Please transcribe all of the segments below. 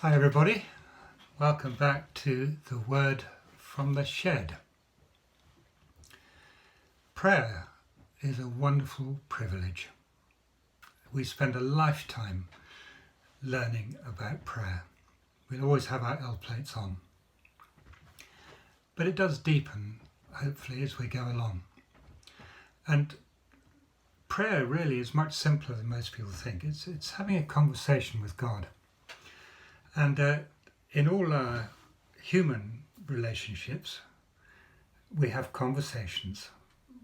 Hi everybody, welcome back to the Word from the Shed. Prayer is a wonderful privilege. We spend a lifetime learning about prayer. We'll always have our L plates on. But it does deepen, hopefully, as we go along. And prayer really is much simpler than most people think. It's having a conversation with God. And in all our human relationships, we have conversations,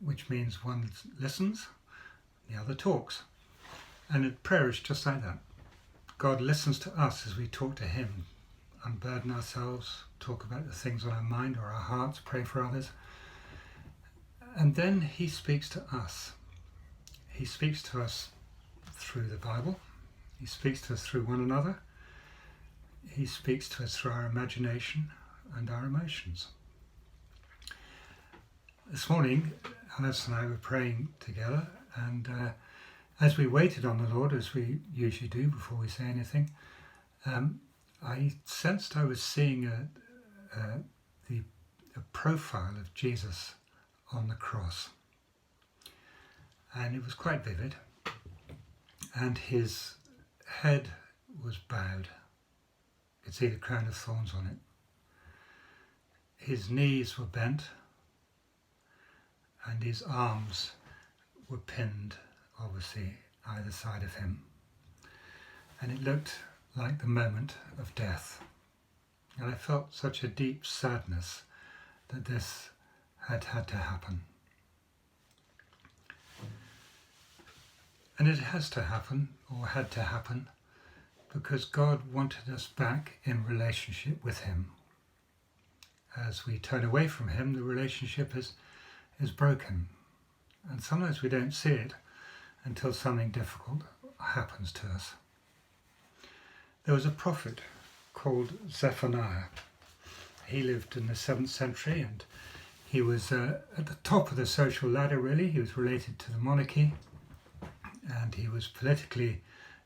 which means one listens, the other talks. And prayer is just like that. God listens to us as we talk to him, unburden ourselves, talk about the things on our mind or our hearts, pray for others. And then he speaks to us. He speaks to us through the Bible. He speaks to us through one another. He speaks to us through our imagination and our emotions. This morning, Alice and I were praying together, and as we waited on the Lord, as we usually do before we say anything, I sensed I was seeing a profile of Jesus on the cross. And it was quite vivid, and his head was bowed. You could see the crown of thorns on it. His knees were bent and his arms were pinned, obviously, either side of him. And it looked like the moment of death. And I felt such a deep sadness that this had to happen. And it has to happen, or had to happen, because God wanted us back in relationship with him. As we turn away from him, the relationship is broken. And sometimes we don't see it until something difficult happens to us. There was a prophet called Zephaniah. He lived in the 7th century, and he was at the top of the social ladder, really. He was related to the monarchy, and he was politically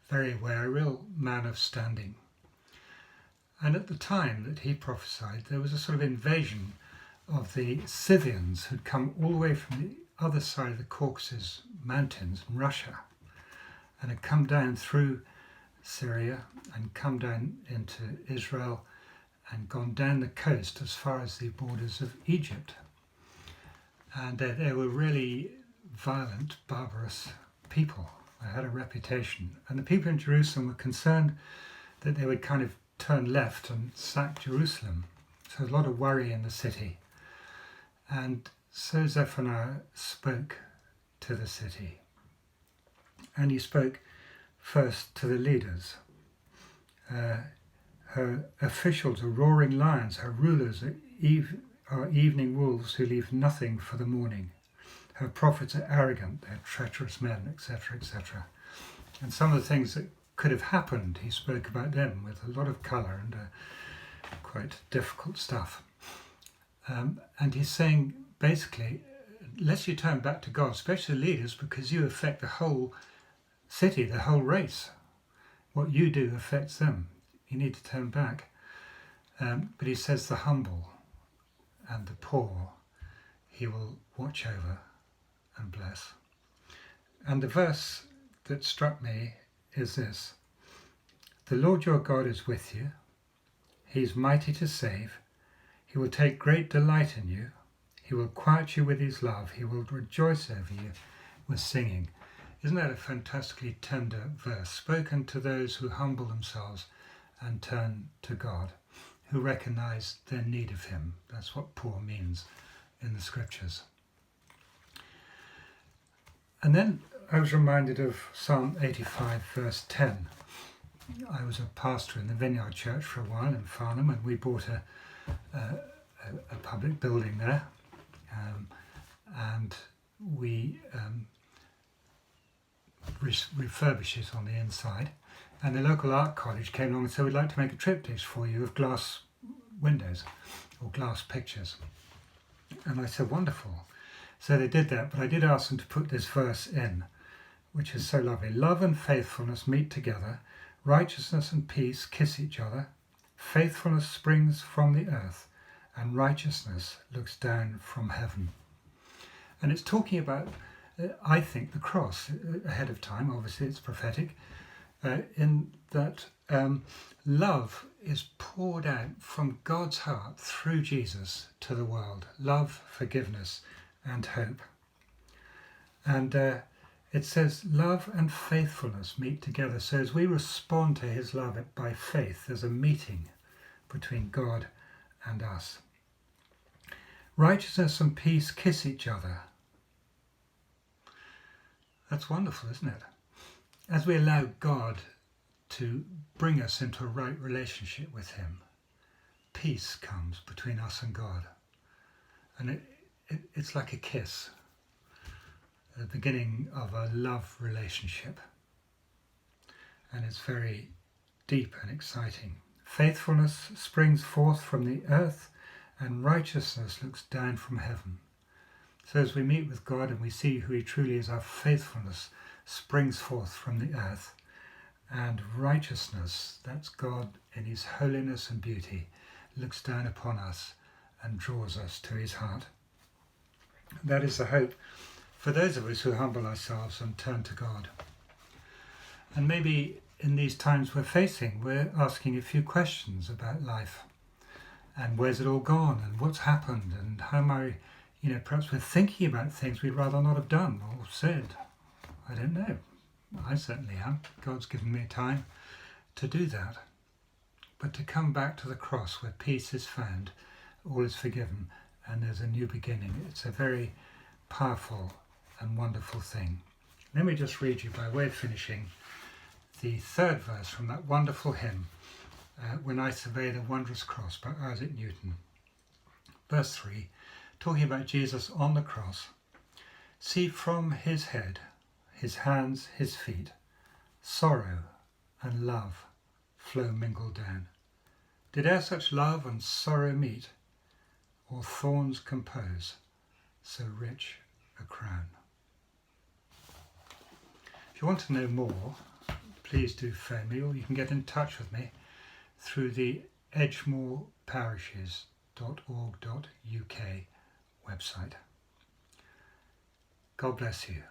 very aware, a real man of standing. And at the time that he prophesied, there was a sort of invasion of the Scythians who'd come all the way from the other side of the Caucasus Mountains in Russia, and had come down through Syria and come down into Israel and gone down the coast as far as the borders of Egypt. And they were really violent, barbarous people. They had a reputation, and the people in Jerusalem were concerned that they would kind of turn left and sack Jerusalem. So there was a lot of worry in the city. And so Zephaniah spoke to the city. And he spoke first to the leaders. Her officials are roaring lions, her rulers are evening wolves who leave nothing for the morning. Her prophets are arrogant, they're treacherous men, etc., etc. And some of the things that could have happened, he spoke about them with a lot of colour and quite difficult stuff. And he's saying, basically, unless you turn back to God, especially leaders, because you affect the whole city, the whole race. What you do affects them. You need to turn back. But he says the humble and the poor he will watch over and bless. And the verse that struck me is this: the Lord your God is with you. He is mighty to save. He will take great delight in you. He will quiet you with his love. He will rejoice over you with singing. Isn't that a fantastically tender verse, spoken to those who humble themselves and turn to God, who recognize their need of him? That's what poor means in the scriptures. And then I was reminded of Psalm 85 verse 10. I was a pastor in the Vineyard Church for a while in Farnham, and we bought a public building there, and we refurbish it on the inside. And the local art college came along and said, we'd like to make a triptych for you of glass windows or glass pictures. And I said, wonderful. So they did that, but I did ask them to put this verse in, which is so lovely. Love and faithfulness meet together. Righteousness and peace kiss each other. Faithfulness springs from the earth, and righteousness looks down from heaven. And it's talking about, I think, the cross ahead of time. Obviously it's prophetic, in that love is poured out from God's heart through Jesus to the world. Love, forgiveness and hope. And it says love and faithfulness meet together. So as we respond to his love by faith, there's a meeting between God and us. Righteousness and peace kiss each other. That's wonderful, isn't it? As we allow God to bring us into a right relationship with him, peace comes between us and God. And it's like a kiss, the beginning of a love relationship. And it's very deep and exciting. Faithfulness springs forth from the earth, and righteousness looks down from heaven. So as we meet with God and we see who he truly is, our faithfulness springs forth from the earth, and righteousness, that's God in his holiness and beauty, looks down upon us and draws us to his heart. That is the hope for those of us who humble ourselves and turn to God. And maybe in these times we're facing, we're asking a few questions about life. And where's it all gone? And what's happened? And how am I, perhaps we're thinking about things we'd rather not have done or said. I don't know. I certainly am. God's given me time to do that. But to come back to the cross where peace is found, all is forgiven, and there's a new beginning. It's a very powerful and wonderful thing. Let me just read you, by way of finishing, the third verse from that wonderful hymn, When I Survey the Wondrous Cross by Isaac Newton. Verse 3, talking about Jesus on the cross. See from his head, his hands, his feet, sorrow and love flow mingled down. Did e'er such love and sorrow meet, or thorns compose so rich a crown? If you want to know more, please do phone me, or you can get in touch with me through the edgemoreparishes.org.uk website. God bless you.